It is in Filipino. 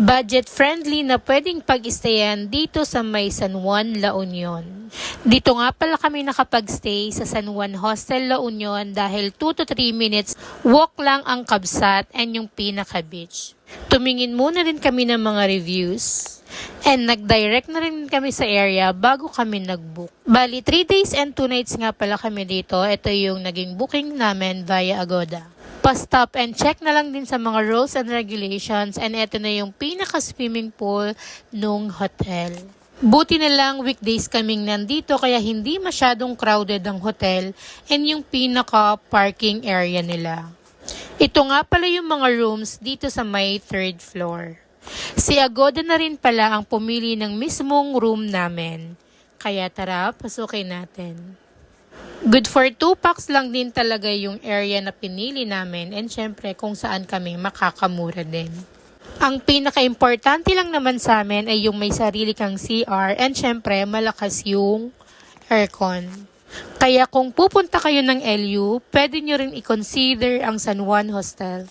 Budget-friendly na pwedeng pag-stayan dito sa may San Juan, La Union. Dito nga pala kami nakapag-stay sa San Juan Hostel La Union dahil 2 to 3 minutes walk lang ang Kabsat and yung pinaka-beach. Tumingin muna rin kami ng mga reviews and nag-direct na rin kami sa area bago kami nag-book. Bali, 3 days and 2 nights nga pala kami dito. Ito yung naging booking namin via Agoda. Pa-stop and check na lang din sa mga rules and regulations and ito na yung pinaka-swimming pool nung hotel. Buti na lang weekdays kaming nandito kaya hindi masyadong crowded ang hotel and yung pinaka-parking area nila. Ito nga pala yung mga rooms dito sa may 3rd floor. Si Agoda na rin pala ang pumili ng mismong room namin. Kaya tara, pasukin natin. Good for 2 packs lang din talaga yung area na pinili namin and syempre kung saan kami makakamura din. Ang pinaka-importante lang naman sa amin ay yung may sarili kang CR and syempre malakas yung aircon. Kaya kung pupunta kayo ng LU, pwede nyo rin i-consider ang San Juan Hostel.